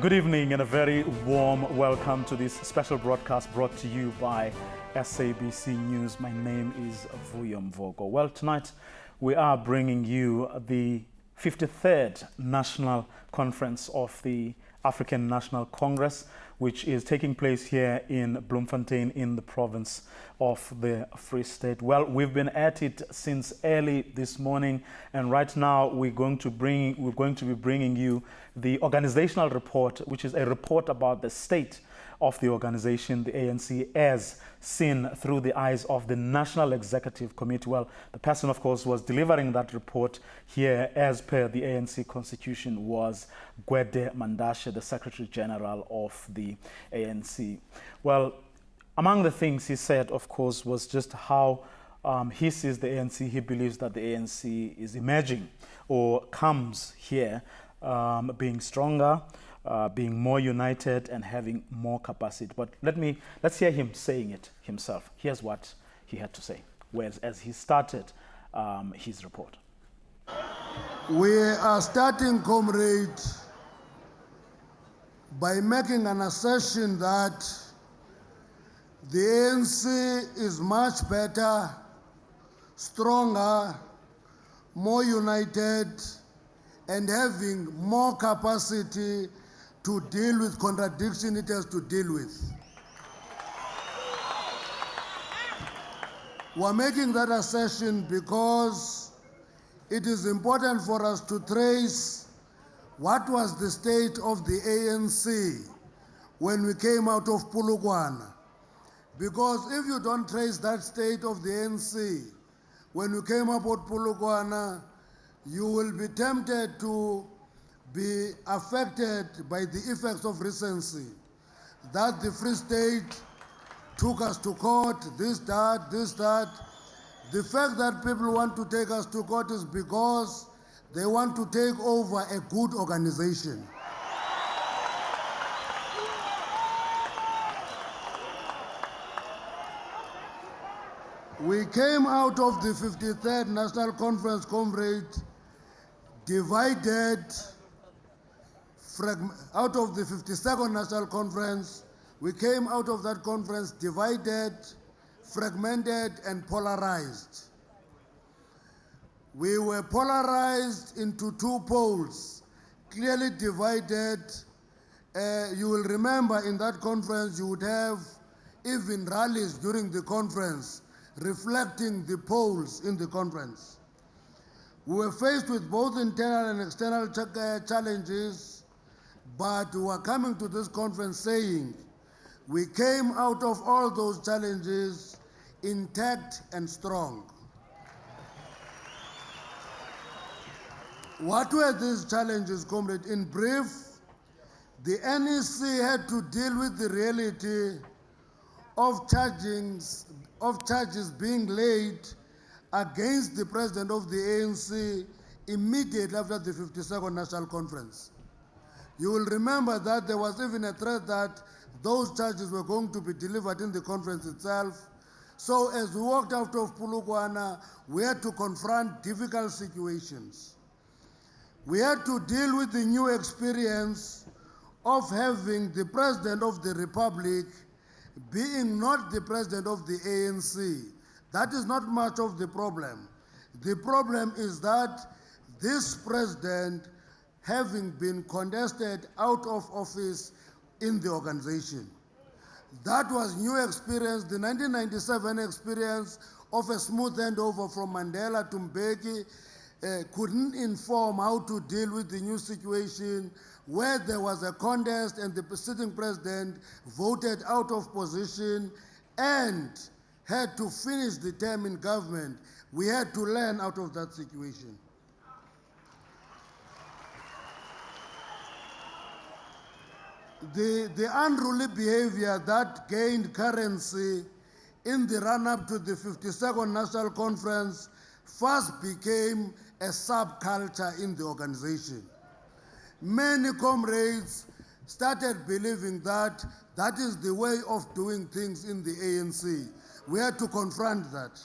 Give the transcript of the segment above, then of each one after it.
Good evening and a very warm welcome to this special broadcast brought to you by SABC News. My name is Vuyo Mvogo. Well, tonight we are bringing you the 53rd National Conference of the African National Congress, which is taking place here in Bloemfontein in the province of the Free State. Well, we've been at it since early this morning, and right now we're going to be bringing you the organizational report, which is a report about the state of the organization, the ANC, as seen through the eyes of the National Executive Committee. Well, the person, of course, was delivering that report here as per the ANC Constitution was Gwede Mandashe, the Secretary General of the ANC. Well, among the things he said, of course, was just how he sees the ANC. He believes that the ANC is emerging or comes here being stronger, being more united and having more capacity. But let's hear him saying it himself. Here's what he had to say as he started his report. We are starting, comrade, by making an assertion that the ANC is much better, stronger, more united, and having more capacity to deal with contradiction it has to deal with. We're making that assertion because it is important for us to trace what was the state of the ANC when we came out of Polokwane. Because if you don't trace that state of the ANC when we came out of Polokwane, you will be tempted to be affected by the effects of recency, that the Free State took us to court, this, that. The fact that people want to take us to court is because they want to take over a good organization. We came out of the 53rd National Conference, comrade, divided, out of the 52nd National Conference, we came out of that conference divided, fragmented, and polarized. We were polarized into two poles, clearly divided. You will remember in that conference you would have even rallies during the conference reflecting the poles in the conference. We were faced with both internal and external challenges, but we were coming to this conference saying we came out of all those challenges intact and strong. What were these challenges, comrade? In brief, the NEC had to deal with the reality of charges being laid against the president of the ANC immediately after the 52nd National Conference. You will remember that there was even a threat that those charges were going to be delivered in the conference itself. So as we walked out of Polokwane, we had to confront difficult situations. We had to deal with the new experience of having the President of the Republic being not the President of the ANC. That is not much of the problem. The problem is that this president, having been contested out of office in the organization. That was new experience, the 1997 experience of a smooth handover from Mandela to Mbeki couldn't inform how to deal with the new situation where there was a contest and the sitting president voted out of position and had to finish the term in government. We had to learn out of that situation. The unruly behavior that gained currency in the run-up to the 52nd National Conference first became a subculture in the organization. Many comrades started believing that that is the way of doing things in the ANC. We had to confront that.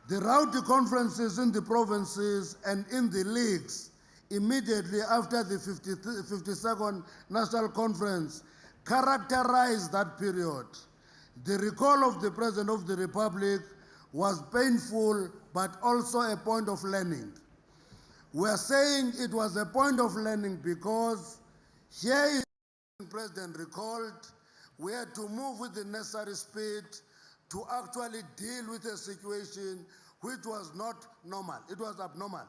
The rowdy conferences in the provinces and in the leagues immediately after the 52nd National Conference characterized that period. The recall of the President of the Republic was painful, but also a point of learning. We are saying it was a point of learning because here is the President recalled. We had to move with the necessary speed to actually deal with a situation which was not normal, it was abnormal.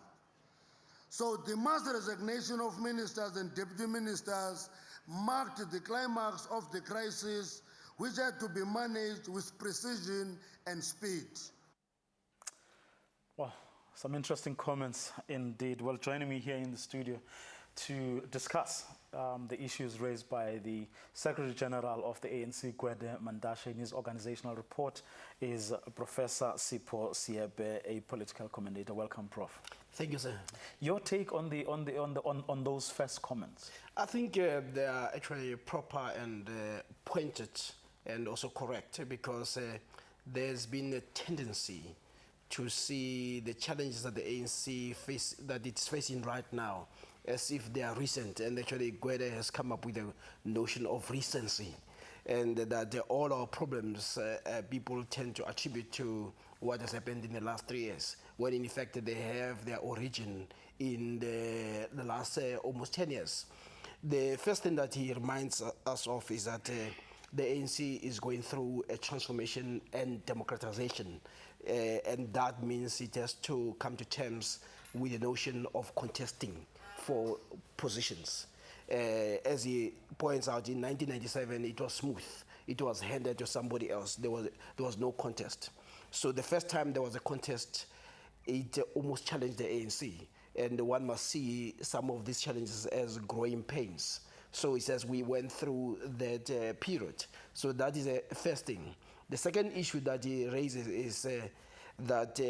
So the mass resignation of ministers and deputy ministers marked the climax of the crisis, which had to be managed with precision and speed. Well, some interesting comments indeed. Well, joining me here in the studio to discuss the issues raised by the Secretary General of the ANC, Gwede Mantashe, in his organizational report is Professor Sipho Siebe, a political commentator. Welcome, Prof. Thank you, sir. Your take on those first comments? I think they are actually proper and pointed and also correct, because there's been a tendency to see the challenges that the ANC it's facing right now as if they are recent, and actually Gwede has come up with a notion of recency, and that all our problems people tend to attribute to what has happened in the last 3 years, when in fact they have their origin in the last almost 10 years. The first thing that he reminds us of is that the ANC is going through a transformation and democratization, and that means it has to come to terms with the notion of contesting for positions. As he points out, in 1997 it was smooth. It was handed to somebody else. There was no contest. So the first time there was a contest, it almost challenged the ANC, and one must see some of these challenges as growing pains. So he says we went through that period. So that is the first thing. The second issue that he raises is that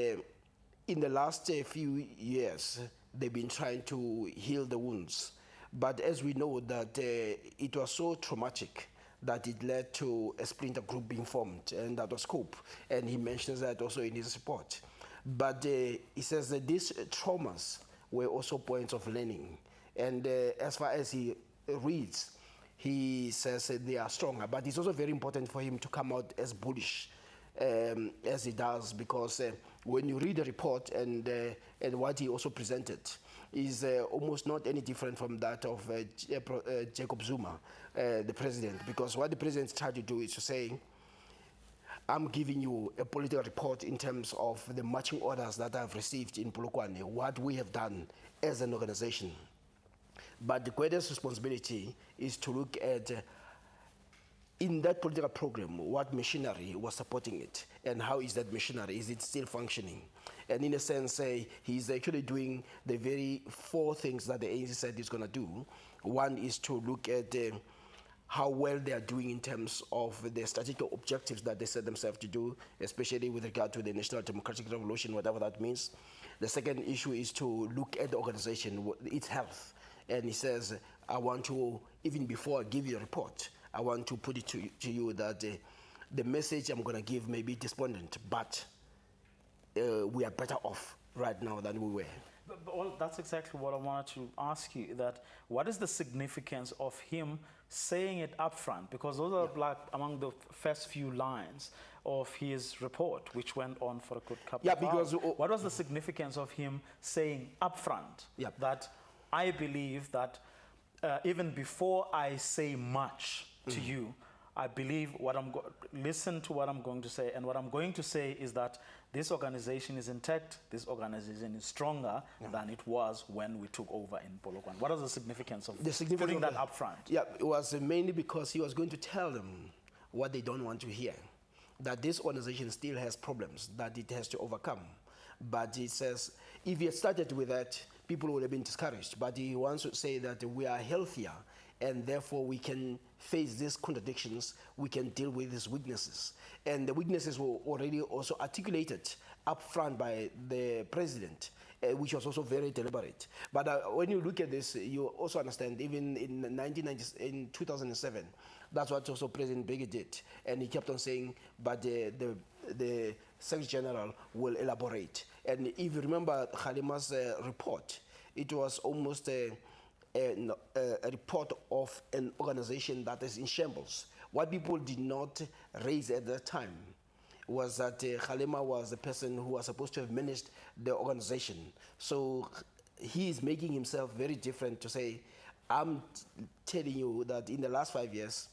in the last few years, they've been trying to heal the wounds. But as we know that it was so traumatic that it led to a splinter group being formed, and that was COPE. And he mentions that also in his report. But he says that these traumas were also points of learning. And as far as he reads, he says they are stronger. But it's also very important for him to come out as bullish as he does, because when you read the report and what he also presented is almost not any different from that of Jacob Zuma, the president, because what the president tried to do is to say, I'm giving you a political report in terms of the marching orders that I've received in Polokwane, what we have done as an organization. But the greatest responsibility is to look at in that political program, what machinery was supporting it, and how is that machinery, is it still functioning? And in a sense, he's actually doing the very 4 things that the ANC said he's going to do. One is to look at how well they are doing in terms of the strategic objectives that they set themselves to do, especially with regard to the National Democratic Revolution, whatever that means. The second issue is to look at the organization, its health. And he says, I want to, even before I give you a report, I want to put it to you that the message I'm going to give may be despondent, but we are better off right now than we were. Well, that's exactly what I wanted to ask you, that what is the significance of him saying it up front? Because those are like among the first few lines of his report, which went on for a good couple of hours. What was the significance of him saying up front that I believe that even before I say much to you, I believe listen to what I'm going to say, and what I'm going to say is that this organization is intact, this organization is stronger than it was when we took over in Polokwane. What is the significance of putting that up front? Yeah, it was mainly because he was going to tell them what they don't want to hear, that this organization still has problems that it has to overcome. But he says, if he had started with that, people would have been discouraged. But he wants to say that we are healthier, and therefore we can face these contradictions, we can deal with these weaknesses. And the weaknesses were already also articulated up front by the president, which was also very deliberate. But when you look at this, you also understand, even in 2007, that's what also President Begi did. And he kept on saying, but the Secretary General will elaborate. And if you remember Khalima's report, It was almost a report of an organization that is in shambles. What people did not raise at that time was that Kgalema was the person who was supposed to have managed the organization. So he is making himself very different to say, I'm telling you that in the last 5 years,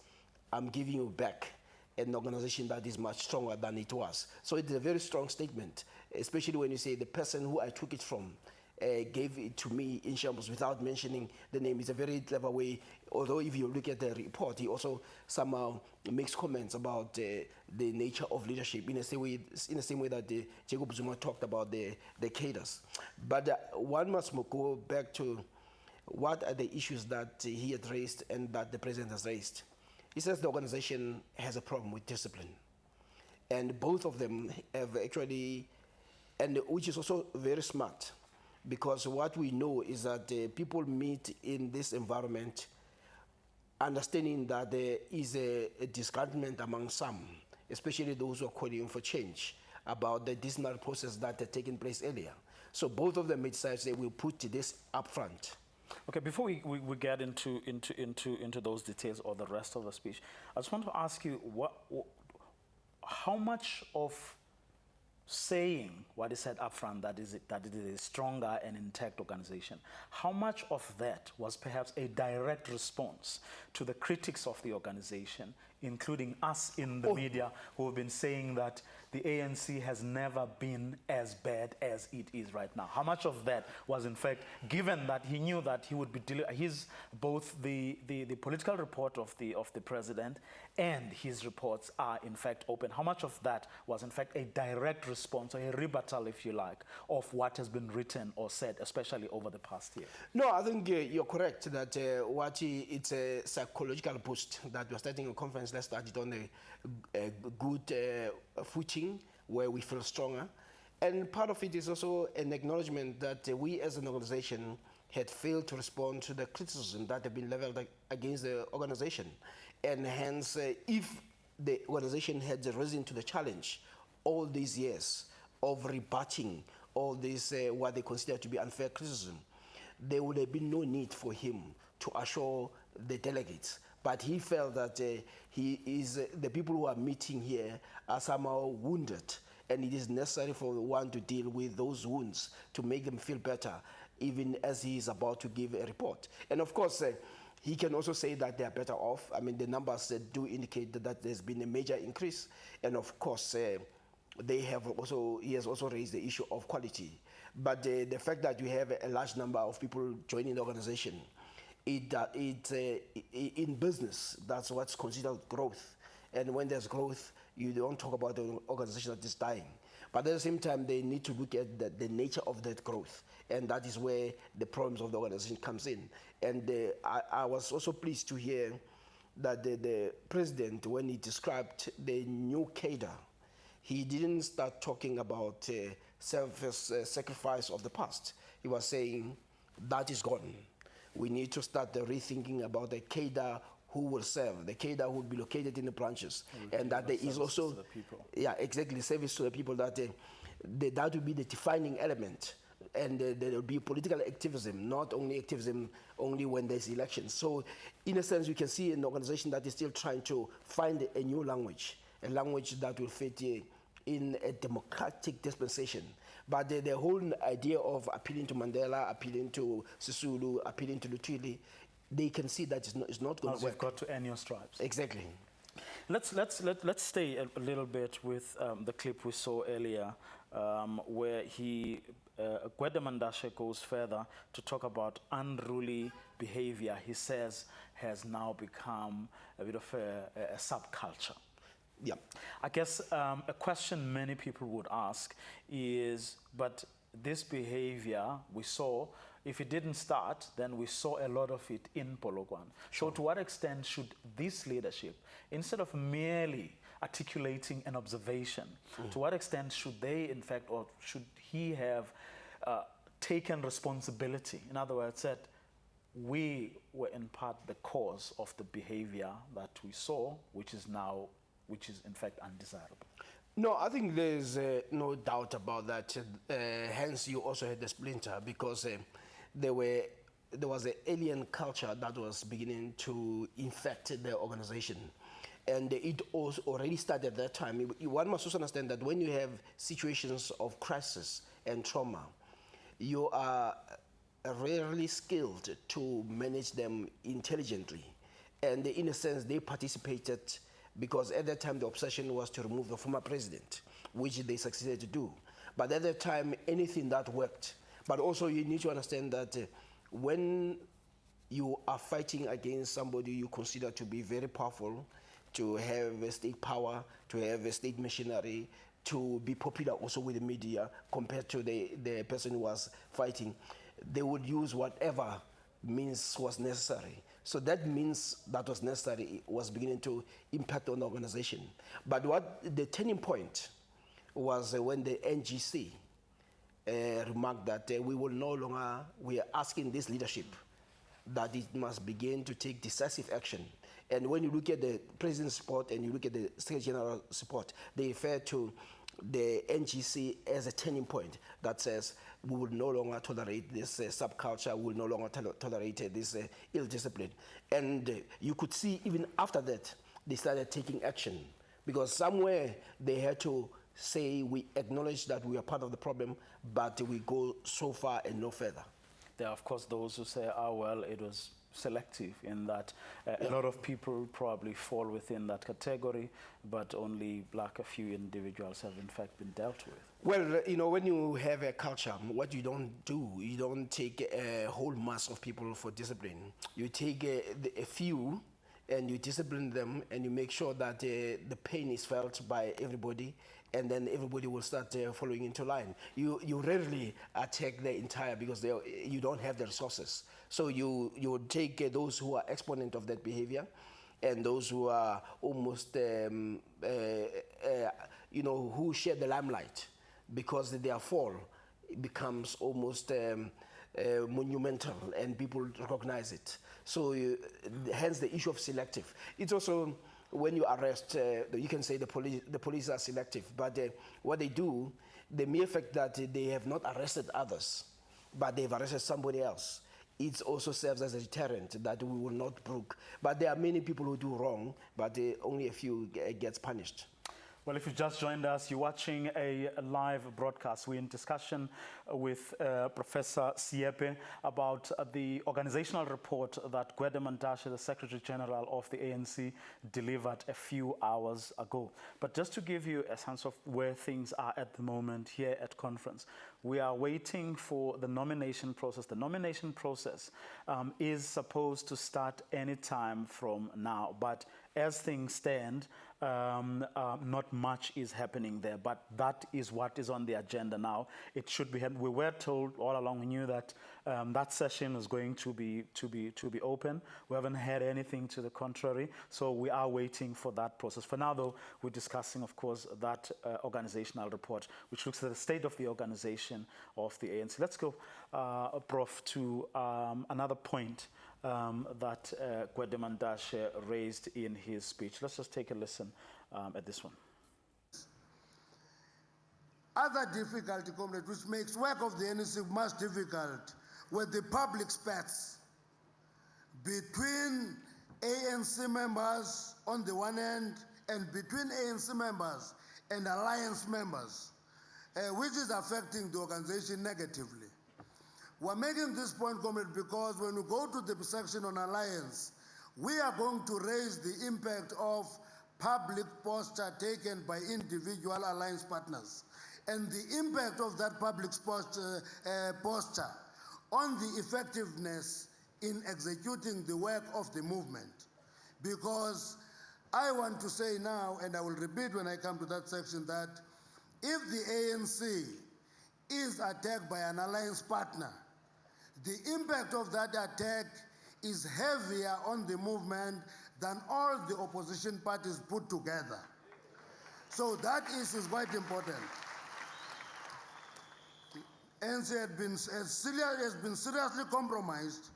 I'm giving you back an organization that is much stronger than it was. So it's a very strong statement, especially when you say the person who I took it from gave it to me in shambles without mentioning the name. It's a very clever way, although if you look at the report, he also somehow makes comments about the nature of leadership in the same way that Jacob Zuma talked about the cadres. But one must go back to what are the issues that he had raised and that the president has raised. He says the organization has a problem with discipline. And both of them have actually, and which is also very smart, because what we know is that people meet in this environment understanding that there is a discouragement among some, especially those who are calling for change, about the disciplinary process that had taken place earlier. So both of them decided they will put this up front. Okay, before we get into those details or the rest of the speech, I just want to ask you how much of saying what is said up front, that it is a stronger and intact organization, how much of that was perhaps a direct response to the critics of the organization, including us in the media, who have been saying that the ANC has never been as bad as it is right now? How much of that was, in fact, given that he knew that he would be he's both the political report of the president and his reports are in fact open. How much of that was in fact a direct response, or a rebuttal, if you like, of what has been written or said, especially over the past year? No, I think you're correct that it's a psychological boost that we're starting a conference. Let's start it on a good footing where we feel stronger. And part of it is also an acknowledgement that we as an organization had failed to respond to the criticism that had been leveled against the organization. And hence, if the organization had risen to the challenge all these years of rebutting all this, what they consider to be unfair criticism, there would have been no need for him to assure the delegates. But he felt that the people who are meeting here are somehow wounded, and it is necessary for one to deal with those wounds to make them feel better, even as he is about to give a report. And of course, he can also say that they are better off. I mean, the numbers do indicate that there's been a major increase, and of course, he has also raised the issue of quality. But the fact that you have a large number of people joining the organization, in business, that's what's considered growth. And when there's growth, you don't talk about the organization that is dying. But at the same time, they need to look at the nature of that growth. And that is where the problems of the organization comes in. And I was also pleased to hear that the president, when he described the new cadre, he didn't start talking about self-sacrifice of the past. He was saying that is gone. We need to start rethinking about the cadre who will serve, the cadre who will be located in the branches, and that there is also, to the people. Yeah, exactly, service to the people. That will be the defining element, and there will be political activism, not only activism only when there's elections. So, in a sense, we can see an organization that is still trying to find a new language, a language that will fit in a democratic dispensation. But the whole idea of appealing to Mandela, appealing to Sisulu, appealing to Lutuli, they can see that it's not going to work. You've got to earn your stripes. Exactly. Let's stay a little bit with the clip we saw earlier, where Gwede Mandashe goes further to talk about unruly behavior. He says has now become a bit of a subculture. Yeah. I guess a question many people would ask is, but this behavior we saw, if it didn't start, then we saw a lot of it in Polokwane. Sure. So to what extent should this leadership, instead of merely articulating an observation, to what extent should they, in fact, or should he have taken responsibility? In other words, said, we were in part the cause of the behavior that we saw, which is in fact undesirable. No, I think there's no doubt about that. Hence, you also had the splinter, because there was an alien culture that was beginning to infect the organization. And it was already started at that time. One must also understand that when you have situations of crisis and trauma, you are rarely skilled to manage them intelligently. And in a sense, they participated because at that time the obsession was to remove the former president, which they succeeded to do. But at that time, anything that worked. But also you need to understand that when you are fighting against somebody you consider to be very powerful, to have a state power, to have a state machinery, to be popular also with the media compared to the person who was fighting, they would use whatever means was necessary. So that means that was necessary was beginning to impact on the organization. But what the turning point was when the NGC remarked that we are asking this leadership that it must begin to take decisive action. And when you look at the president's support and you look at the Secretary General support, they refer to the NGC as a turning point that says we will no longer tolerate this subculture, we will no longer tolerate this ill discipline. And you could see even after that, they started taking action because somewhere they had to say we acknowledge that we are part of the problem, but we go so far and no further. There are, of course, those who say, well, it was selective in that a lot of people probably fall within that category, but only like a few individuals have in fact been dealt with. Well, when you have a culture, what you don't do, you don't take a whole mass of people for discipline. You take a few and you discipline them and you make sure that the pain is felt by everybody, and then everybody will start following into line. You rarely attack the entire because you don't have the resources. So you take those who are exponent of that behavior and those who are almost, who share the limelight because their fall becomes almost monumental and people recognize it. So hence the issue of selective. It's also when you arrest, you can say the police are selective, but what they do, the mere fact that they have not arrested others, but they've arrested somebody else, it also serves as a deterrent that we will not brook. But there are many people who do wrong, but only a few gets punished. Well, if you just joined us, you're watching a live broadcast. We're in discussion with Professor Siepe about the organizational report that Gwede Mantashe, the Secretary General of the ANC, delivered a few hours ago. But just to give you a sense of where things are at the moment here at conference, we are waiting for the nomination process. The nomination process is supposed to start any time from now, but as things stand, not much is happening there, but that is what is on the agenda now. It should be. We were told all along. We knew that that session is going to be open. We haven't heard anything to the contrary, so we are waiting for that process. For now, though, we're discussing, of course, that organizational report, which looks at the state of the organization of the ANC. Let's go, Prof, to another point that Gwede Mantashe raised in his speech. Let's just take a listen at this one. Other difficulty, comrade, which makes work of the ANC much difficult, were the public spats between ANC members on the one end and between ANC members and alliance members, which is affecting the organization negatively. We're making this point, comrade, because when we go to the section on alliance, we are going to raise the impact of public posture taken by individual alliance partners and the impact of that public posture on the effectiveness in executing the work of the movement. Because I want to say now, and I will repeat when I come to that section, that if the ANC is attacked by an alliance partner, the impact of that attack is heavier on the movement than all the opposition parties put together. So that issue is quite important. ANC has been seriously compromised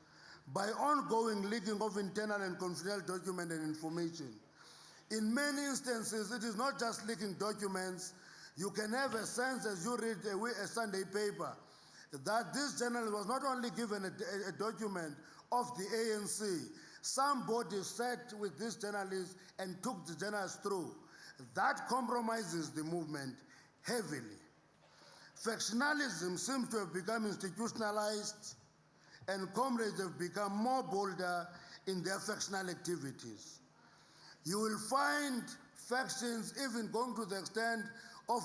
by ongoing leaking of internal and confidential documents and information. In many instances, it is not just leaking documents. You can have a sense as you read a Sunday paper that this journalist was not only given a document of the ANC, somebody sat with this journalist and took the journalist through. That compromises the movement heavily. Factionalism seems to have become institutionalized, and comrades have become more bolder in their factional activities. You will find factions even going to the extent of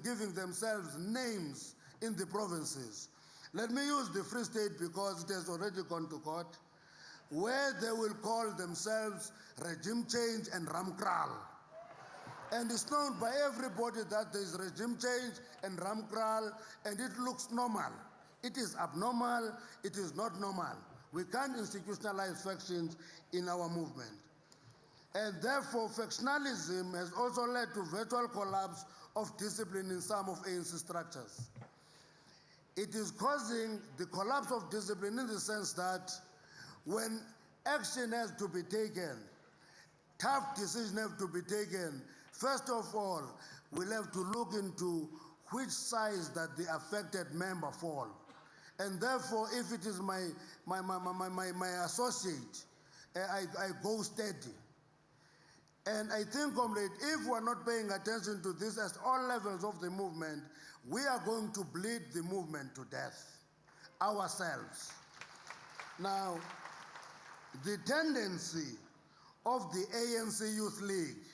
giving themselves names in the provinces. Let me use the Free State because it has already gone to court, where they will call themselves Regime Change and Ramkral. And it's known by everybody that there is regime change and Ramkral, and it looks normal. It is abnormal, it is not normal. We can't institutionalize factions in our movement. And therefore, factionalism has also led to virtual collapse of discipline in some of ANC structures. It is causing the collapse of discipline in the sense that when action has to be taken, tough decisions have to be taken, first of all, we'll have to look into which side that the affected member fall. And therefore, if it is my associate, I go steady. And I think, comrade, if we're not paying attention to this at all levels of the movement, we are going to bleed the movement to death ourselves. Now, the tendency of the ANC Youth League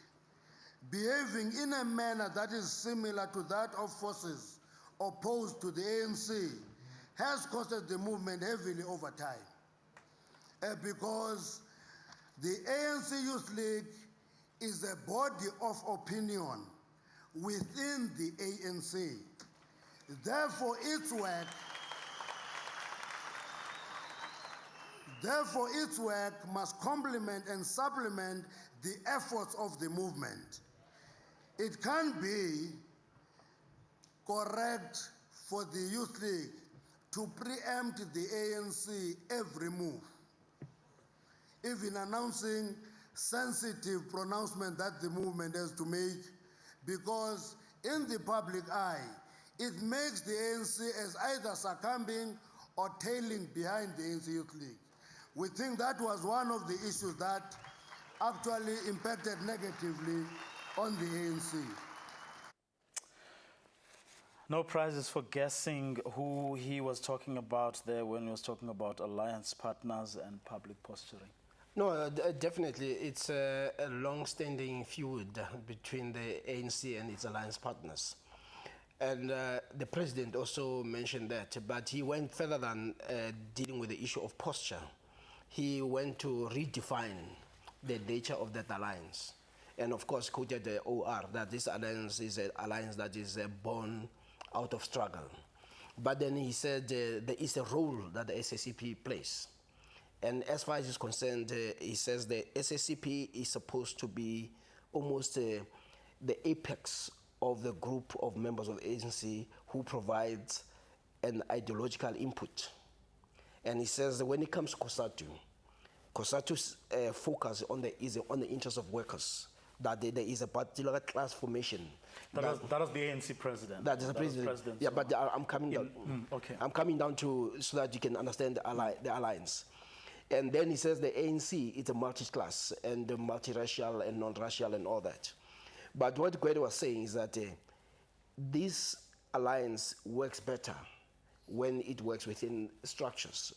behaving in a manner that is similar to that of forces opposed to the ANC has costed the movement heavily over time. Because the ANC Youth League is a body of opinion within the ANC. Therefore, its work must complement and supplement the efforts of the movement. It can be correct for the Youth League to preempt the ANC every move, even announcing sensitive pronouncement that the movement has to make, because in the public eye, it makes the ANC as either succumbing or tailing behind the ANC Youth League. We think that was one of the issues that actually impacted negatively on the ANC. No prizes for guessing who he was talking about there when he was talking about alliance partners and public posturing. No, definitely. It's a long-standing feud between the ANC and its alliance partners. And the president also mentioned that, but he went further than dealing with the issue of posture. He went to redefine the nature of that alliance. And of course, quoted the OR, that this alliance is an alliance that is born out of struggle. But then he said there is a role that the SACP plays. And as far as he's concerned, he says the SACP is supposed to be almost the apex of the group of members of the agency who provides an ideological input. And he says that when it comes to COSATU's focus is on the interests of workers, that there is a particular class formation. That was the ANC president. That is the president. Yeah, but I'm coming down. Okay. I'm coming down to so that you can understand the alliance. And then he says the ANC is a multi-class and multiracial and non-racial and all that. But what Gwede was saying is that this alliance works better when it works within structures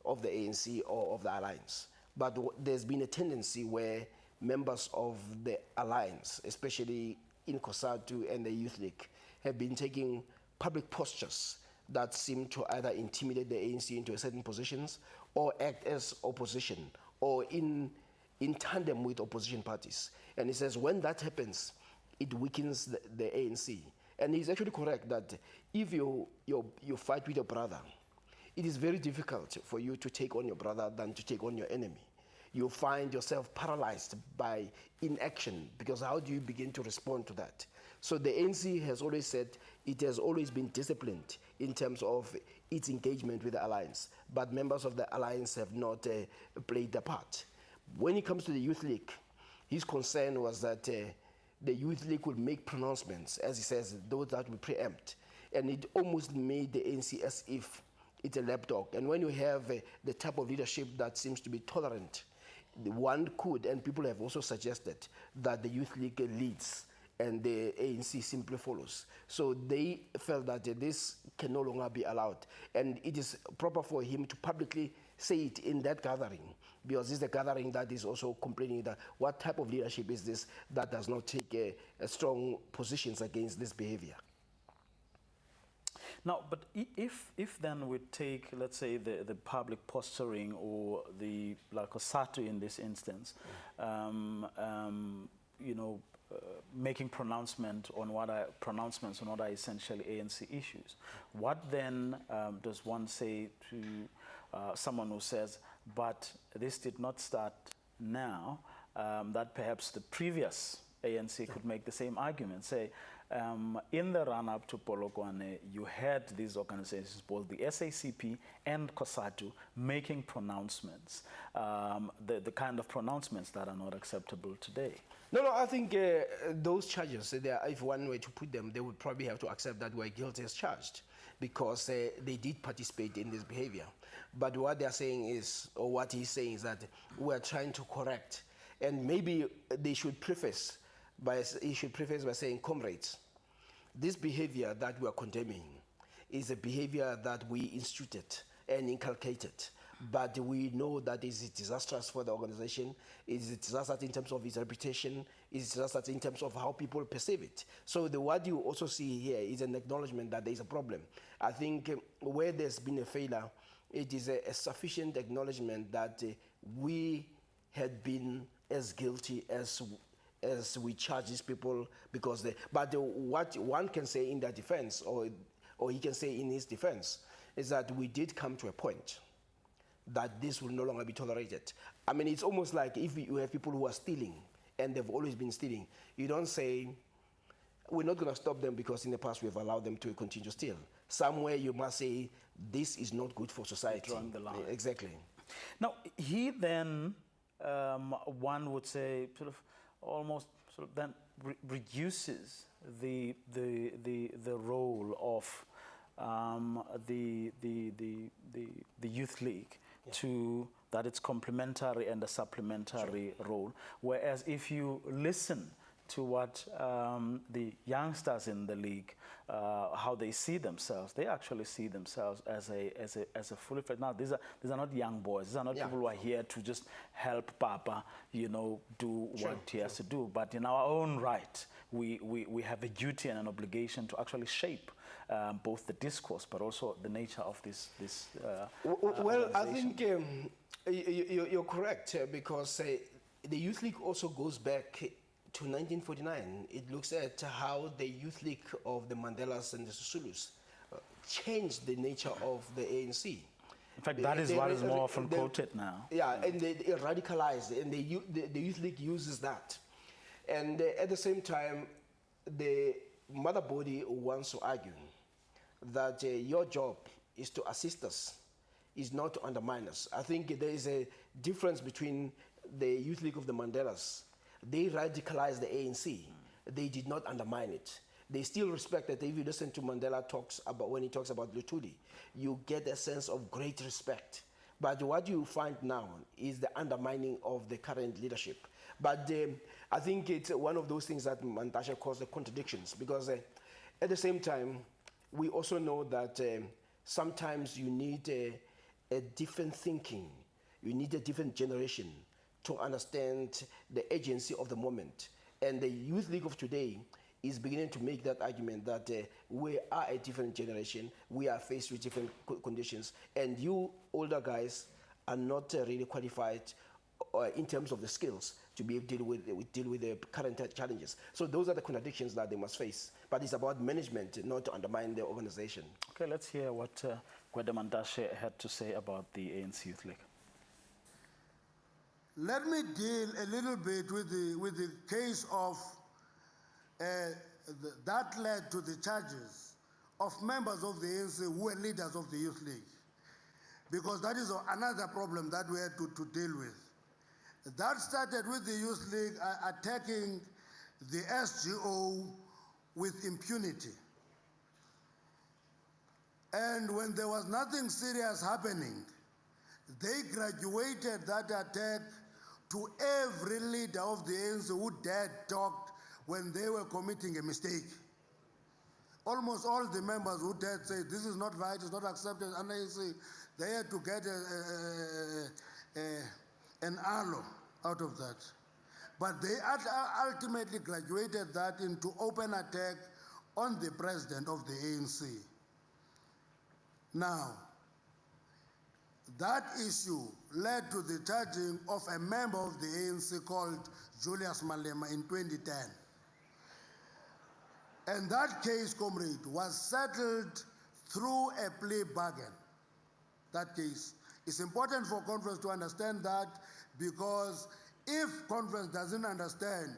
of the ANC or of the alliance. But there's been a tendency where members of the alliance, especially in COSATU and the Youth League, have been taking public postures that seem to either intimidate the ANC into certain positions or act as opposition or in tandem with opposition parties. And he says when that happens, it weakens the ANC. And he's actually correct that if you fight with your brother, it is very difficult for you to take on your brother than to take on your enemy. You find yourself paralyzed by inaction, because how do you begin to respond to that? So the ANC has always said it has always been disciplined in terms of its engagement with the alliance, but members of the alliance have not played their part. When it comes to the Youth League, his concern was that the Youth League would make pronouncements, as he says, those that will preempt. And it almost made the ANC as if it's a lapdog. And when you have the type of leadership that seems to be tolerant, one could, and people have also suggested, that the Youth League leads and the ANC simply follows. So they felt that this can no longer be allowed. And it is proper for him to publicly say it in that gathering, because this is the gathering that is also complaining that what type of leadership is this that does not take strong positions against this behavior. Now, but if then we take, let's say, the public posturing or the, like COSATU in this instance, you know, making pronouncements on what are essentially ANC issues, what then does one say to someone who says, but this did not start now, that perhaps the previous ANC could make the same argument, say, in the run-up to Polokwane, you had these organizations, both the SACP and COSATU, making pronouncements, the kind of pronouncements that are not acceptable today. No, I think those charges, if one were to put them, they would probably have to accept that we're guilty as charged, because they did participate in this behavior. But what they're saying is, or what he's saying is that we're trying to correct, and maybe they should preface by saying, comrades, this behavior that we are condemning is a behavior that we instituted and inculcated, but we know that it is disastrous for the organization, it is disastrous in terms of its reputation, it is disastrous in terms of how people perceive it. So what you also see here is an acknowledgement that there is a problem. I think where there's been a failure, it is a sufficient acknowledgement that we had been as guilty as we charge these people, because what one can say in their defense, or he can say in his defense, is that we did come to a point that this will no longer be tolerated. I mean, it's almost like if you have people who are stealing, and they've always been stealing, you don't say, we're not going to stop them because in the past we've allowed them to continue to steal. Somewhere you must say, this is not good for society. Drawing the line. Exactly. Now, he then, one would say, sort of, almost sort of then reduces the role of the Youth League to that it's complementary and a supplementary role. Whereas if you listen to what the youngsters in the league, how they see themselves, they actually see themselves as a fully fledged. Now these are not young boys. These are not people who are here to just help Papa, you know, do what he has to do. But in our own right, we have a duty and an obligation to actually shape both the discourse, but also the nature of this. Well, I think you're correct, because the Youth League also goes back to 1949. It looks at how the Youth League of the Mandelas and the Susulus changed the nature of the ANC. In fact, that is what is more often quoted now. Yeah, and they radicalized, and the Youth League uses that. And at the same time, the mother body wants to argue that your job is to assist us, is not to undermine us. I think there is a difference between the Youth League of the Mandelas. They radicalized the ANC. They did not undermine it. They still respect that. If you listen to Mandela when he talks about Luthuli, you get a sense of great respect. But what you find now is the undermining of the current leadership. But I think it's one of those things that Mantashe calls the contradictions, because at the same time, we also know that sometimes you need a different thinking. You need a different generation to understand the agency of the moment. And the Youth League of today is beginning to make that argument that we are a different generation, we are faced with different conditions, and you older guys are not really qualified in terms of the skills to be able to deal with the current challenges. So those are the contradictions that they must face. But it's about management, not to undermine the organization. Okay, let's hear what Gwede Mantashe had to say about the ANC Youth League. Let me deal a little bit with the case of that led to the charges of members of the ANC who were leaders of the Youth League, because that is another problem that we had to deal with. That started with the Youth League attacking the SGO with impunity. And when there was nothing serious happening, they graduated that attack to every leader of the ANC who dared talk when they were committing a mistake. Almost all the members who dared say, this is not right, it's not accepted, and they had to get an aloe out of that. But they ultimately graduated that into open attack on the president of the ANC. Now, that issue led to the charging of a member of the ANC called Julius Malema in 2010. And that case, comrade, was settled through a plea bargain. That case. It's important for conference to understand that, because if conference doesn't understand,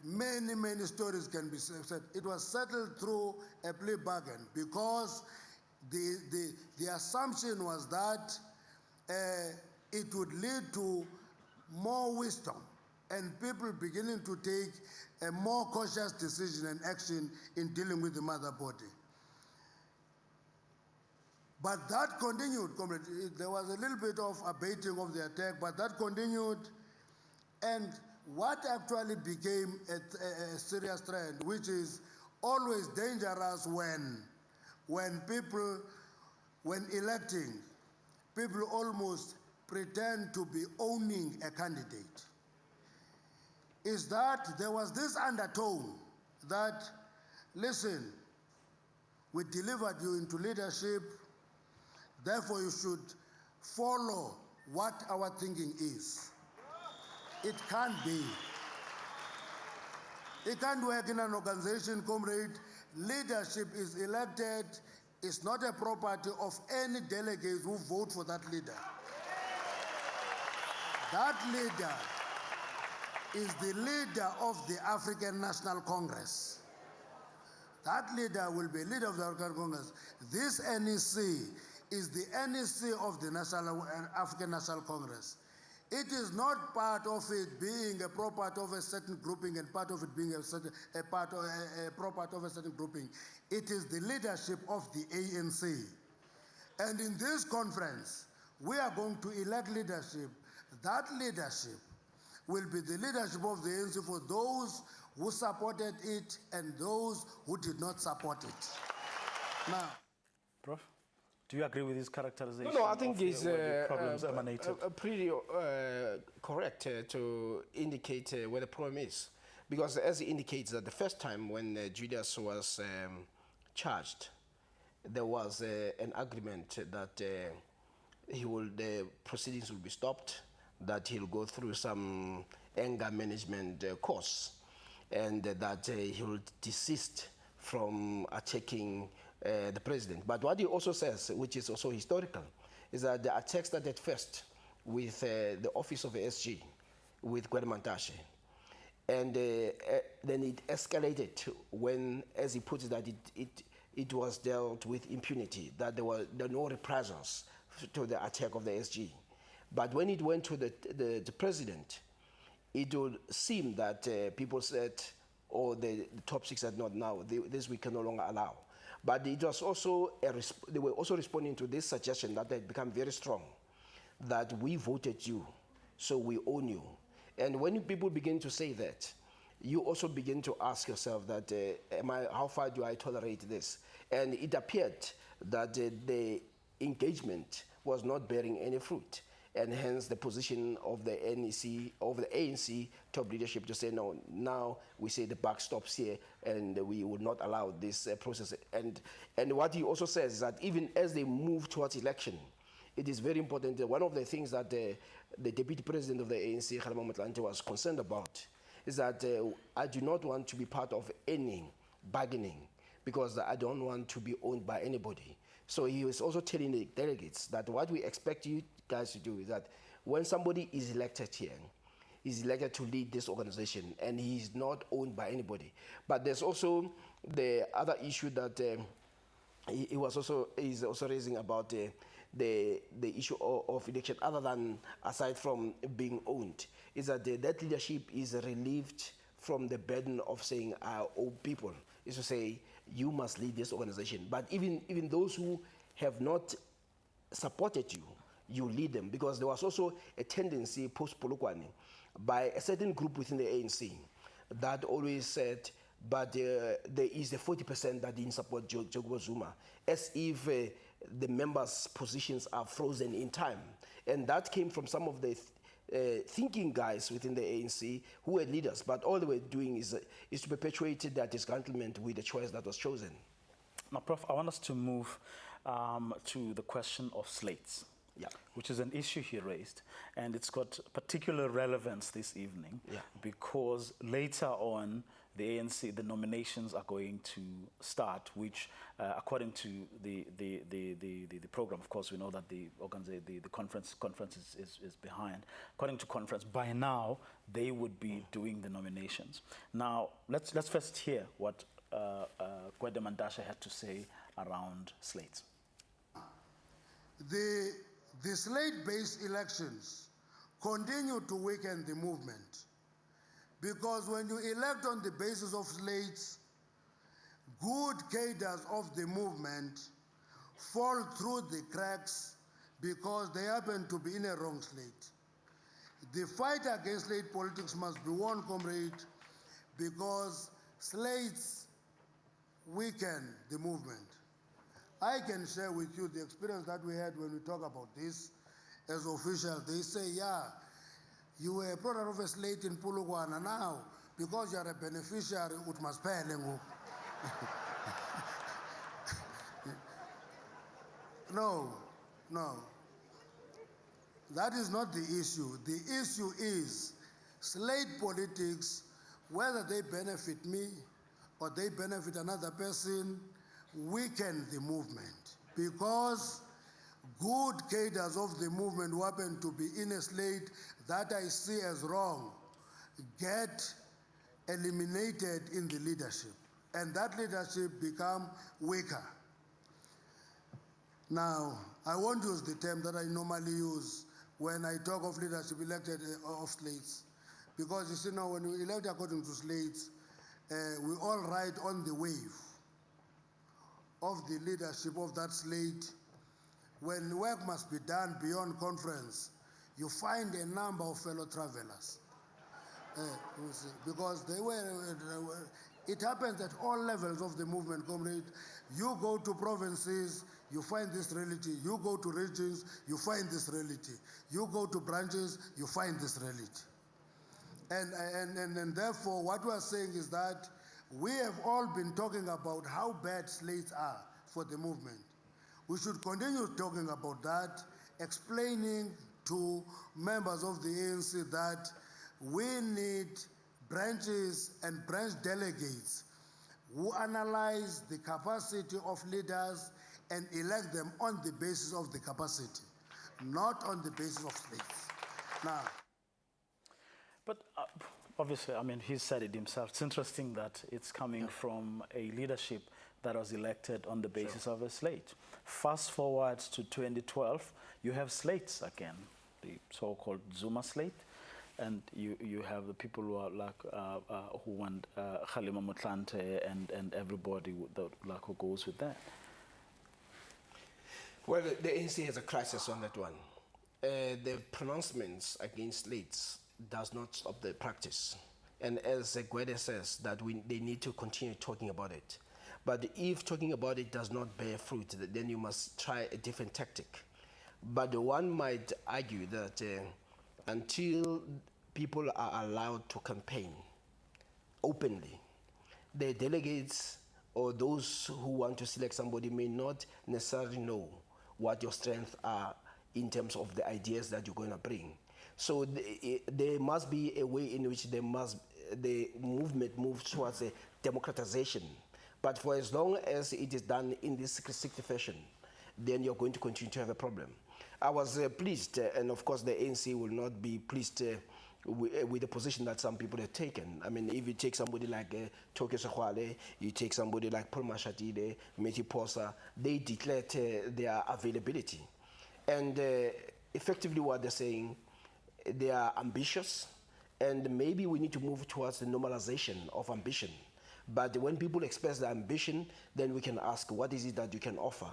many stories can be said. It was settled through a plea bargain because the assumption was that it would lead to more wisdom and people beginning to take a more cautious decision and action in dealing with the mother body. But that continued, comrade. There was a little bit of abating of the attack, but that continued. And what actually became a serious trend, which is always dangerous when electing, people almost pretend to be owning a candidate, is that there was this undertone that, listen, we delivered you into leadership, therefore you should follow what our thinking is. It can't be. It can't work in an organization, comrade. Leadership is elected. It's not a property of any delegates who vote for that leader. That leader is the leader of the African National Congress. That leader will be leader of the African Congress. This NEC is the NEC of the African National Congress. It is not part of it being a property of a certain grouping and part of it being a property of a certain grouping. It is the leadership of the ANC. And in this conference, we are going to elect leadership. That leadership will be the leadership of the ANC for those who supported it and those who did not support it. Now, Prof, do you agree with his characterization? No, I think it's where the problems emanated? pretty correct to indicate where the problem is. Because as it indicates that the first time when Julius was charged, there was an agreement that the proceedings will be stopped, that he'll go through some anger management course, and that he will desist from attacking the president. But what he also says, which is also historical, is that the attack started first with the office of the SG, with Gwerimantashe. And then it escalated when, as he puts it, that it was dealt with impunity, that there were no reprisals to the attack of the SG. But when it went to the president, it would seem that people said, or the top six said, not now, this we can no longer allow. But it was also they were also responding to this suggestion that had become very strong, that we voted you, so we own you. And when people begin to say that, you also begin to ask yourself that, how far do I tolerate this? And it appeared that the engagement was not bearing any fruit. And hence the position of the NEC, of the ANC top leadership to say, no, now we say the buck stops here and we would not allow this process. And what he also says is that even as they move towards election, it is very important that one of the things that the deputy president of the ANC, Kgalema Motlanthe, was concerned about is that I do not want to be part of any bargaining because I don't want to be owned by anybody. So he was also telling the delegates that what we expect you guys to do is that when somebody is elected here, he's elected to lead this organization and he's not owned by anybody. But there's also the other issue that he's also raising about the issue of election, other than aside from being owned, is that that leadership is relieved from the burden of saying I owe people, is to say you must lead this organization. But even those who have not supported you, you lead them. Because there was also a tendency post-Polokwane by a certain group within the ANC that always said, but there is the 40% that didn't support Jacob Zuma, as if the members' positions are frozen in time. And that came from some of the thinking guys within the ANC who were leaders, but all they were doing is to perpetuate that disgruntlement with the choice that was chosen. Now, Prof, I want us to move to the question of slates, which is an issue he raised, and it's got particular relevance this evening because later on the ANC, the nominations are going to start, which according to the program, of course, we know that the conference is behind. According to conference, by now they would be doing the nominations. Now, let's first hear what Gwede Mantashe had to say around slates. The slate-based elections continue to weaken the movement, because when you elect on the basis of slates, good cadres of the movement fall through the cracks because they happen to be in a wrong slate. The fight against slate politics must be won, comrade, because slates weaken the movement. I can share with you the experience that we had when we talk about this as officials. They say, yeah, you were a product of a slate in Polokwane. Now, because you are a beneficiary, it must pay. No. That is not the issue. The issue is slate politics, whether they benefit me or they benefit another person, weaken the movement, because good cadres of the movement who happen to be in a slate that I see as wrong get eliminated in the leadership, and that leadership become weaker. Now, I won't use the term that I normally use when I talk of leadership elected of slates, because you see now when we elect according to slates, we all ride on the wave of the leadership of that slate. When work must be done beyond conference, you find a number of fellow travelers. Because it happens at all levels of the movement, comrade. You go to provinces, you find this reality. You go to regions, you find this reality. You go to branches, you find this reality. And therefore, what we are saying is that we have all been talking about how bad slates are for the movement. We should continue talking about that, explaining to members of the ANC that we need branches and branch delegates who analyze the capacity of leaders and elect them on the basis of the capacity, not on the basis of slates. Now, but obviously, I mean, he said it himself. It's interesting that it's coming from a leadership that was elected on the basis of a slate. Fast forward to 2012, you have slates again, the so-called Zuma slate, and you have the people who are like who want Kgalema Motlanthe and everybody who goes with that. Well, the ANC has a crisis on that one. The pronouncements against slates does not stop the practice. And as Gwede says, that they need to continue talking about it. But if talking about it does not bear fruit, then you must try a different tactic. But one might argue that until people are allowed to campaign openly, the delegates or those who want to select somebody may not necessarily know what your strengths are in terms of the ideas that you're going to bring. So there must be a way in which the movement moves towards a democratization. But for as long as it is done in this restrictive fashion, then you're going to continue to have a problem. I was pleased, and of course the ANC will not be pleased with the position that some people have taken. I mean, if you take somebody like Tokyo Sekhwale, you take somebody like Paul Mashatile, Meti Posa, they declared their availability. And effectively what they're saying, they are ambitious, and maybe we need to move towards the normalization of ambition. But when people express their ambition, then we can ask, what is it that you can offer?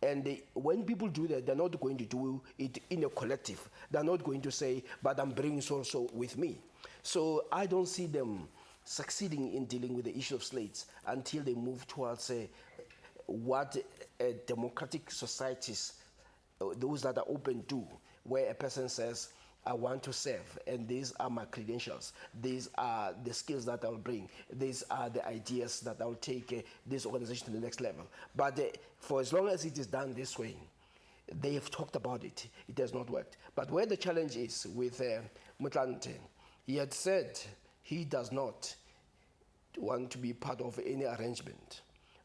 And when people do that, they're not going to do it in a collective. They're not going to say, but I'm bringing so-and-so with me. So I don't see them succeeding in dealing with the issue of slates until they move towards what democratic societies, those that are open to, where a person says, I want to serve, and these are my credentials. These are the skills that I'll bring. These are the ideas that I'll take this organization to the next level. But for as long as it is done this way, they have talked about it. It has not worked. But where the challenge is with Mutlante, he had said he does not want to be part of any arrangement.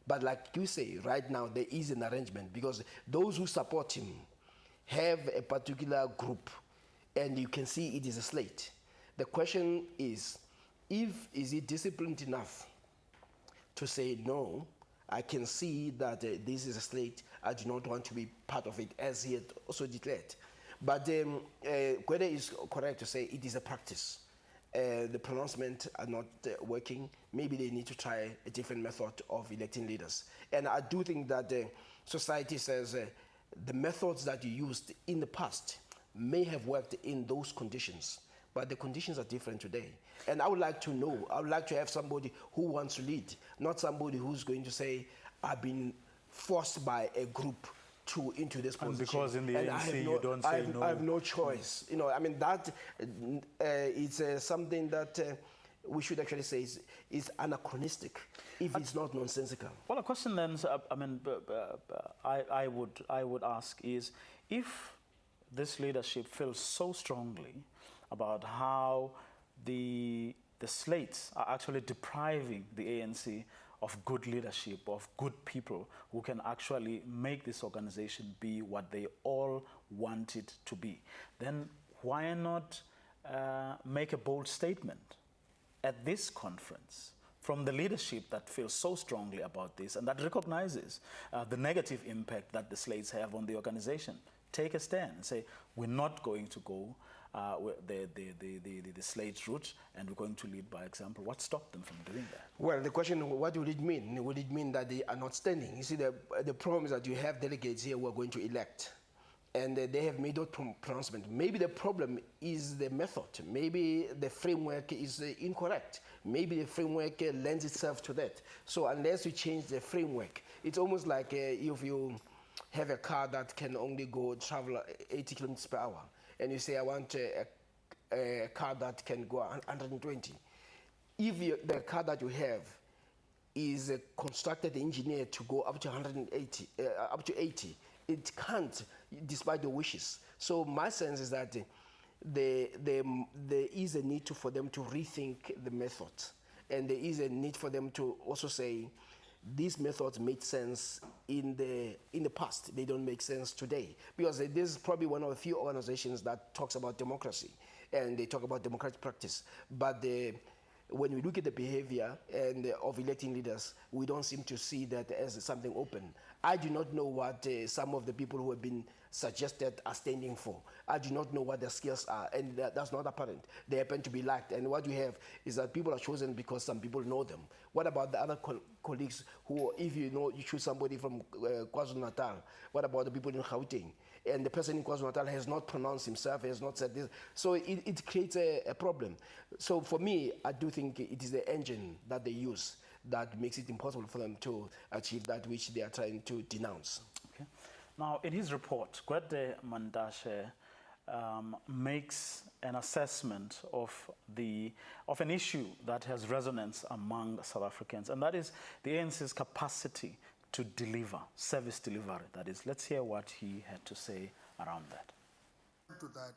But like you say, right now there is an arrangement because those who support him have a particular group, and you can see it is a slate. The question is he disciplined enough to say, no, I can see that this is a slate, I do not want to be part of it, as he had also declared. But Kwede is correct to say it is a practice. The pronouncement are not working. Maybe they need to try a different method of electing leaders. And I do think that society says the methods that you used in the past may have worked in those conditions, but the conditions are different today. And I would like to know, I would like to have somebody who wants to lead, not somebody who's going to say, I've been forced by a group into this position. And because in the ANC you don't say no. I have no choice. You know, I mean, that is something that we should actually say is anachronistic, if it's not nonsensical. Well, a question then, I mean, I would ask is, if this leadership feels so strongly about how the slates are actually depriving the ANC of good leadership, of good people who can actually make this organization be what they all want it to be, then why not make a bold statement at this conference from the leadership that feels so strongly about this and that recognizes the negative impact that the slates have on the organization? Take a stand and say, we're not going to go the slate route, and we're going to lead by example. What stopped them from doing that? Well, the question, what would it mean? Would it mean that they are not standing? You see, the problem is that you have delegates here who are going to elect, and they have made that pronouncement. Maybe the problem is the method. Maybe the framework is incorrect. Maybe the framework lends itself to that. So unless you change the framework, it's almost like if you have a car that can only travel 80 kilometers per hour, and you say, I want a car that can go 120. If the car that you have is constructed, engineered to go up to 180, up to 80, it can't, despite the wishes. So my sense is that there is a need for them to rethink the method, and there is a need for them to also say, these methods made sense in the past. They don't make sense today. Because this is probably one of the few organizations that talks about democracy, and they talk about democratic practice. But when we look at the behavior of electing leaders, we don't seem to see that as something open. I do not know what some of the people who have been suggested are standing for. I do not know what their skills are, and that's not apparent. They happen to be liked, and what you have is that people are chosen because some people know them. What about the other colleagues who, if you choose somebody from KwaZulu-Natal, what about the people in Gauteng? And the person in KwaZulu-Natal has not pronounced himself, has not said this. So it creates a problem. So for me, I do think it is the engine that they use that makes it impossible for them to achieve that which they are trying to denounce. Okay. Now, in his report, Gwede Mandashe makes an assessment of an issue that has resonance among South Africans, and that is the ANC's capacity to deliver, service delivery, that is. Let's hear what he had to say around that. To that,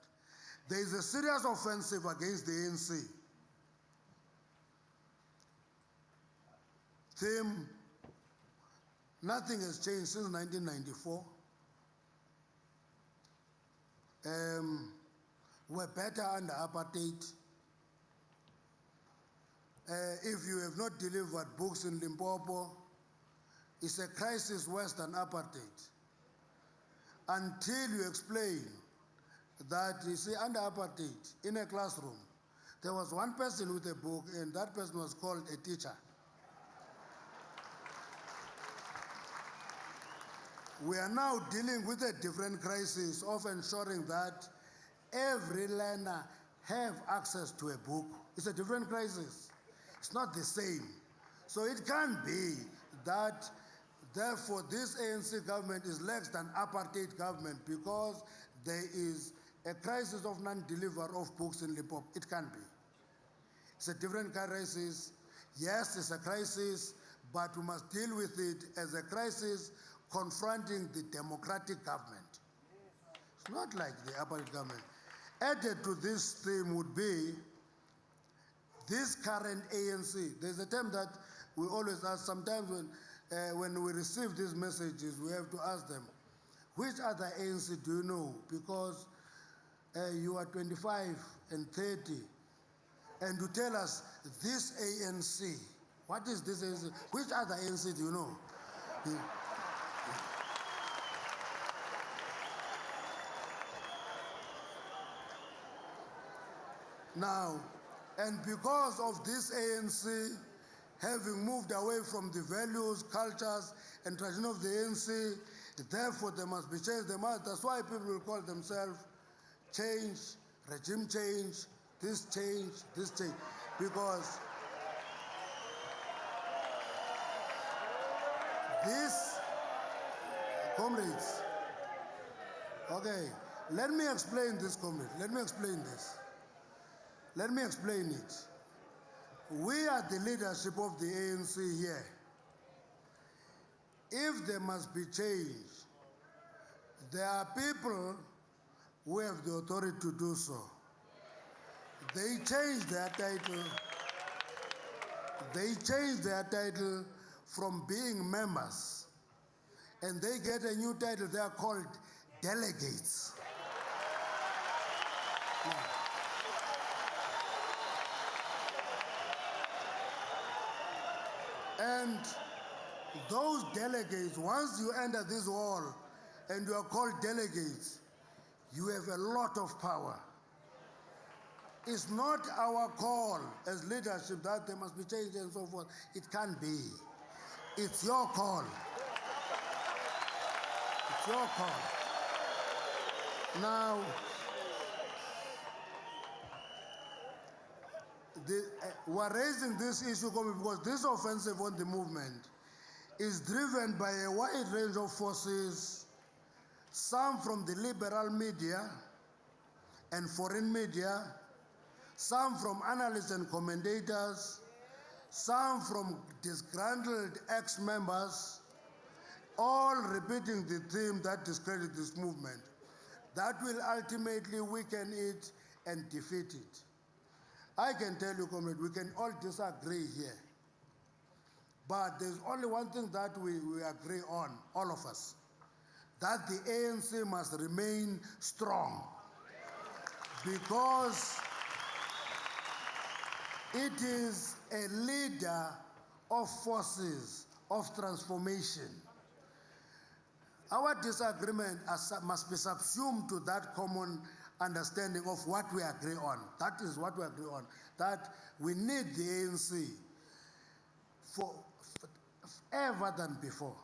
there is a serious offensive against the ANC. Theme, nothing has changed since 1994. We're better under apartheid. If you have not delivered books in Limpopo, it's a crisis worse than apartheid. Until you explain that, you see, under apartheid, in a classroom, there was one person with a book, and that person was called a teacher. We are now dealing with a different crisis of ensuring that every learner have access to a book. It's a different crisis. It's not the same. So it can be that, therefore, this ANC government is less than apartheid government because there is a crisis of non-deliver of books in Limpopo. It can be. It's a different crisis. Yes, it's a crisis, but we must deal with it as a crisis confronting the democratic government. It's not like the apartheid government. Added to this theme would be this current ANC. There's a term that we always ask sometimes when we receive these messages, we have to ask them, which other ANC do you know? Because you are 25 and 30, and you tell us this ANC. What is this ANC? Which other ANC do you know? Now, and because of this ANC having moved away from the values, cultures, and tradition of the ANC, therefore there must be change. That's why people will call themselves change, regime change, this change, because this, comrades, okay, let me explain this, comrade. Let me explain this. Let me explain it. We are the leadership of the ANC here. If there must be change, there are people who have the authority to do so. They change their title. They change their title from being members, and they get a new title. They are called delegates. Now, and those delegates, once you enter this hall and you are called delegates, you have a lot of power. It's not our call as leadership that there must be change and so forth. It can't be. It's your call. It's your call. Now, we're raising this issue because this offensive on the movement is driven by a wide range of forces, some from the liberal media and foreign media, some from analysts and commentators, some from disgruntled ex-members, all repeating the theme that discredits this movement, that will ultimately weaken it and defeat it. I can tell you, comrade, we can all disagree here. But there's only one thing that we agree on, all of us, that the ANC must remain strong because it is a leader of forces of transformation. Our disagreement must be subsumed to that common understanding of what we agree on. That is what we agree on, that we need the ANC for ever than before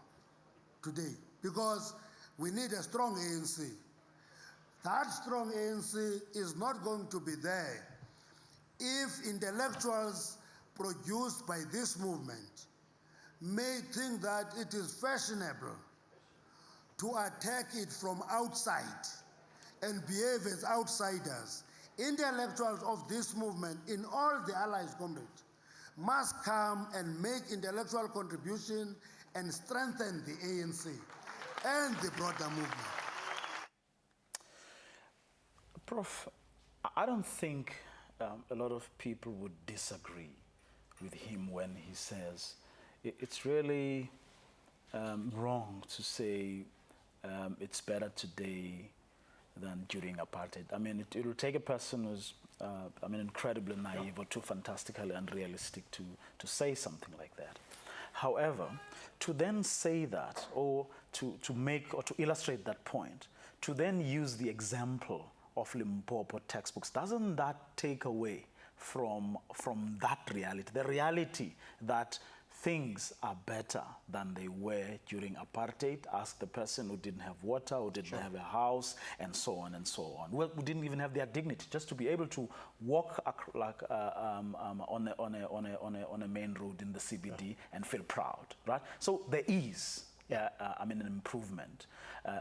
today, because we need a strong ANC. That strong ANC is not going to be there if intellectuals produced by this movement may think that it is fashionable to attack it from outside and behave as outsiders. Intellectuals of this movement in all the allies, comrades, must come and make intellectual contribution and strengthen the ANC and the broader movement. Prof, I don't think a lot of people would disagree with him when he says it's really wrong to say it's better today than during apartheid. I mean, it will take a person who's, incredibly naive or too fantastically unrealistic to say something like that. However, to then say that, or to make or to illustrate that point, to then use the example of Limpopo textbooks, doesn't that take away from that reality, the reality that things are better than they were during apartheid. Ask the person who didn't have water, who didn't have a house, and so on and so on. Well, we didn't even have their dignity, just to be able to walk on a main road in the CBD and feel proud, right? So there is, an improvement,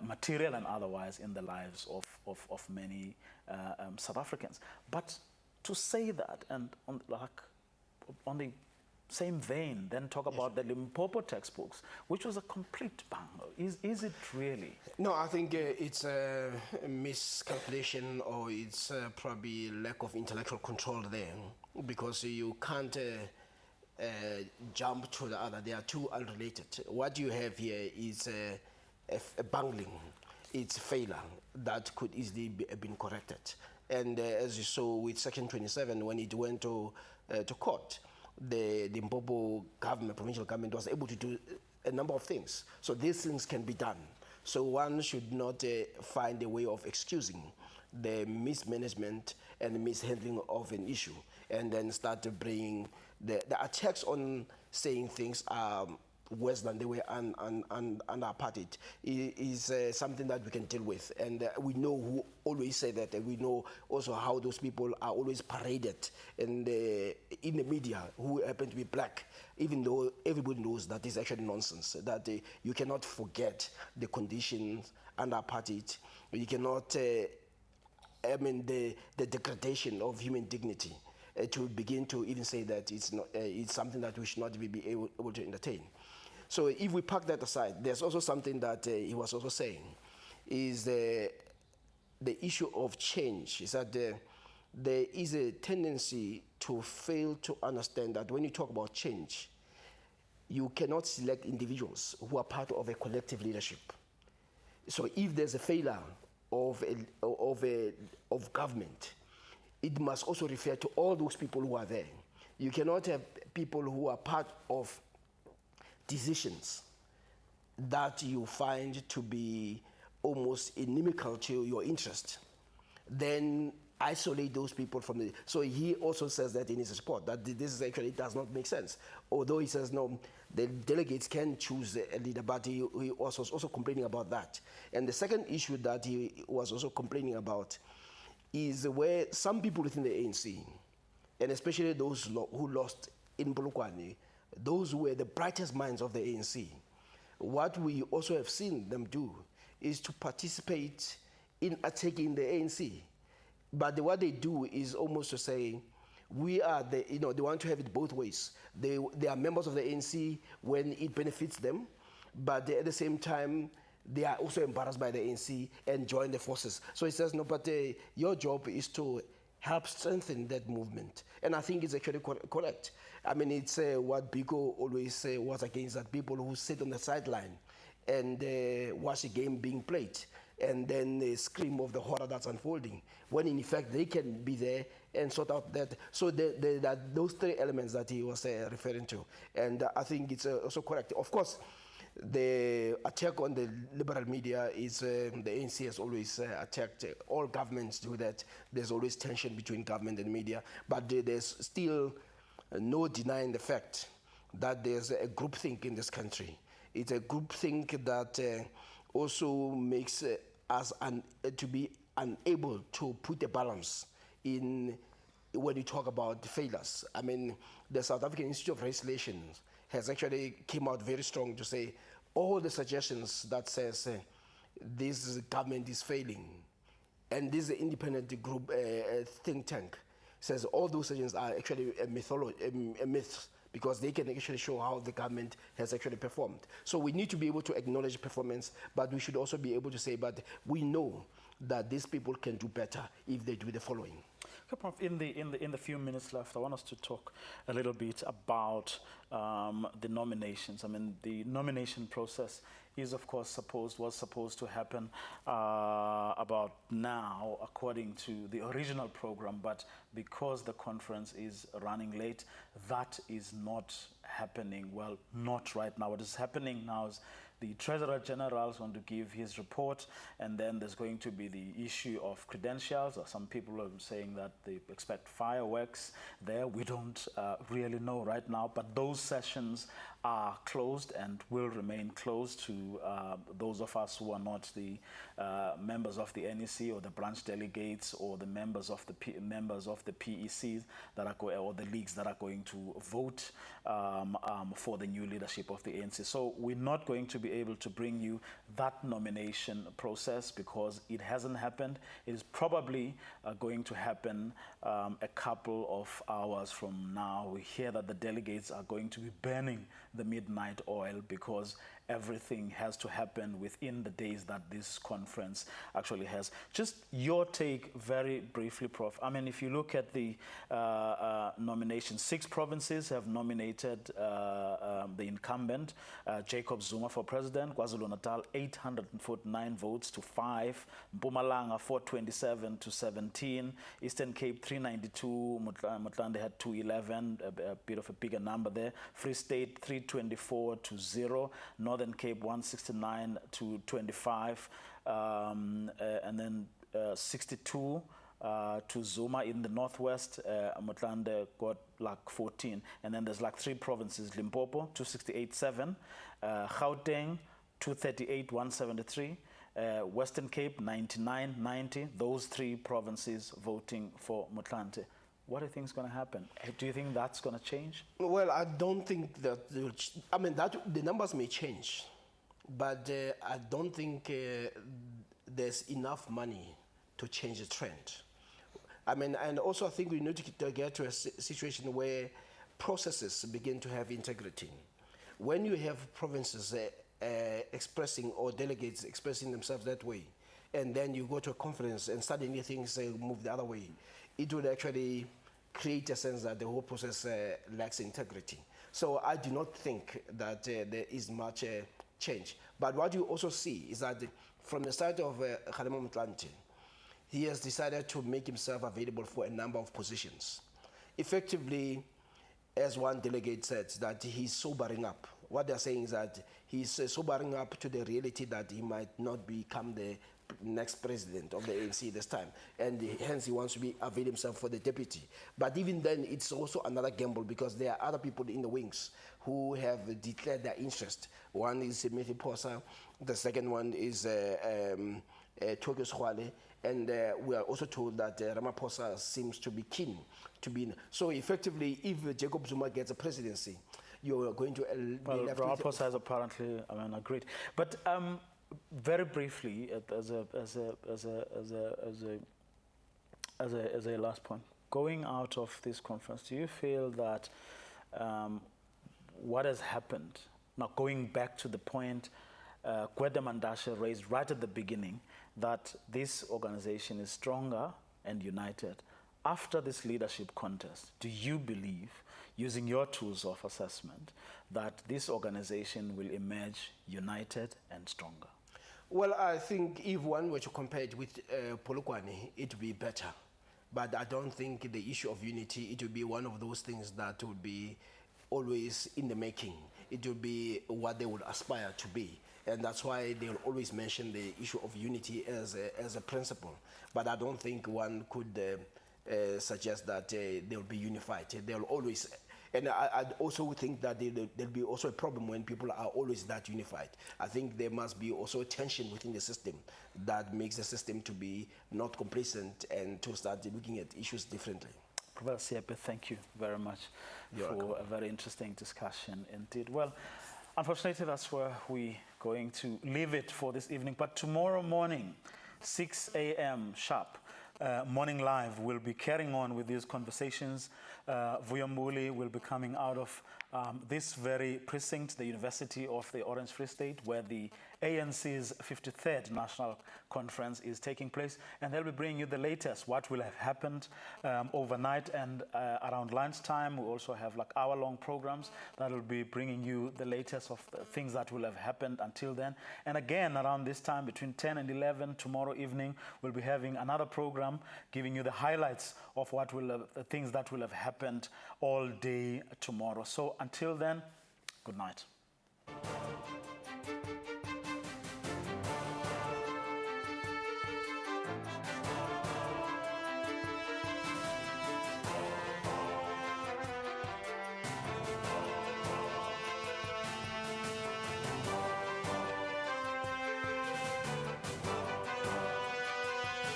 material and otherwise, in the lives of many South Africans. But to say that, and on the same vein, then talk about the Limpopo textbooks, which was a complete bungle. Is it really? No, I think it's a miscalculation, or it's probably lack of intellectual control there, because you can't jump to the other. They are two unrelated. What you have here is a bungling. It's failure that could easily be been corrected. And as you saw with Section 27, when it went to court, the Limpopo government, provincial government, was able to do a number of things. So these things can be done. So one should not find a way of excusing the mismanagement and mishandling of an issue, and then start to bring the attacks on saying things are worse than they were under apartheid is something that we can deal with. And we know who always say that, and we know also how those people are always paraded in the media, who happen to be black, even though everybody knows that is actually nonsense, that you cannot forget the conditions under apartheid. You cannot, the degradation of human dignity, to begin to even say that it's something that we should not be able to entertain. So if we park that aside, there's also something that he was also saying, is the issue of change, is that there is a tendency to fail to understand that when you talk about change, you cannot select individuals who are part of a collective leadership. So if there's a failure of government, it must also refer to all those people who are there. You cannot have people who are part of decisions that you find to be almost inimical to your interest, then isolate those people from the... So he also says that in his report, that this is actually does not make sense. Although he says, no, the delegates can choose a leader, but he was also complaining about that. And the second issue that he was also complaining about is where some people within the ANC, and especially those who lost in Polokwane, those who were the brightest minds of the ANC, what we also have seen them do is to participate in attacking the ANC. But what they do is almost to say, we are they want to have it both ways. They are members of the ANC when it benefits them, but at the same time, they are also embarrassed by the ANC and join the forces. So he says, no, but your job is to help strengthen that movement. And I think it's actually correct. I mean, it's what Biko always was against, that people who sit on the sideline and watch a game being played and then they scream of the horror that's unfolding, when in effect they can be there and sort out that. So those three elements that he was referring to. And I think it's also correct. Of course, the attack on the liberal media is, the ANC has always attacked, all governments do that. There's always tension between government and media, but there's still no denying the fact that there's a groupthink in this country. It's a groupthink that also makes us to be unable to put a balance in when you talk about failures. I mean, the South African Institute of Race Relations has actually came out very strong to say all the suggestions that says this government is failing, and this independent group think tank says all those suggestions are actually a myth, because they can actually show how the government has actually performed. So we need to be able to acknowledge performance, but we should also be able to say, but we know that these people can do better if they do the following. Okay, Prof, in the few minutes left, I want us to talk a little bit about the nominations. I mean, the nomination process is, of course, was supposed to happen about now, according to the original program, but because the conference is running late, that is not happening. Well, not right now. What is happening now is The Treasurer General is going to give his report, and then there's going to be the issue of credentials. Some people are saying that they expect fireworks there. We don't really know right now, but those sessions are closed and will remain closed to those of us who are not the members of the NEC or the branch delegates or the members of the PECs that are or the leagues that are going to vote for the new leadership of the ANC. So we're not going to be able to bring you that nomination process because it hasn't happened. It is probably going to happen a couple of hours from now. We hear that the delegates are going to be burning the midnight oil because everything has to happen within the days that this conference actually has. Just your take very briefly, Prof. I mean, if you look at the nomination, 6 provinces have nominated the incumbent, Jacob Zuma, for president. KwaZulu-Natal, 849 votes to 5. Mpumalanga, 427 to 17. Eastern Cape, 392. Motlande had 211, a bit of a bigger number there. Free State, 324 to 0. Northern Cape, 169 to 25. And then 62 to Zuma in the northwest. Motlande got like 14. And then there's like 3 provinces: Limpopo, 268.7. Gauteng, 238, 173. Western Cape, 99.90. Those 3 provinces voting for Motlanthe. What do you think is going to happen? Do you think that's going to change? Well, I don't think that. I mean, that the numbers may change, but I don't think there's enough money to change the trend. I mean, and also I think we need to get to a situation where processes begin to have integrity. When you have provinces expressing or delegates expressing themselves that way, and then you go to a conference and suddenly things move the other way, it would actually create a sense that the whole process lacks integrity. So I do not think that there is much change. But what you also see is that from the side of Kgalema Motlanthe, he has decided to make himself available for a number of positions. Effectively, as one delegate said, that he's sobering up. What they're saying is that he's sobering up to the reality that he might not become the next president of the ANC this time, and hence he wants to avail himself for the deputy. But even then, it's also another gamble because there are other people in the wings who have declared their interest. One is Mithi Posa, the second one is Tokyo Skhwale, and we are also told that Ramaphosa seems to be keen to be in. So effectively, if Jacob Zuma gets a presidency, you're going to well, be left Ramaphosa has apparently, I mean, agreed. But very briefly, as a last point, going out of this conference, do you feel that what has happened, now going back to the point Gwede Mandashe raised right at the beginning, that this organization is stronger and united after this leadership contest, do you believe, using your tools of assessment, that this organization will emerge united and stronger? Well, I think if one were to compare it with Polokwane, it would be better. But I don't think the issue of unity, it would be one of those things that would be always in the making. It would be what they would aspire to be. And that's why they'll always mention the issue of unity as a principle. But I don't think one could suggest that they'll be unified. They'll always, and I also think that there'll be also a problem when people are always that unified. I think there must be also a tension within the system that makes the system to be not complacent and to start looking at issues differently. Professor Siepe, thank you very much for a very interesting discussion indeed. Well, unfortunately, that's where we're going to leave it for this evening. But tomorrow morning, 6 a.m. sharp, Morning Live will be carrying on with these conversations. Vuyo Mbuli will be coming out of this very precinct, the University of the Orange Free State, where the ANC's 53rd National Conference is taking place. And they'll be bringing you the latest, what will have happened overnight. And around lunchtime, we also have like hour-long programs that will be bringing you the latest of the things that will have happened until then. And again, around this time, between 10 and 11 tomorrow evening, we'll be having another program giving you the highlights of what will have, the things that will have happened all day tomorrow. So until then, good night.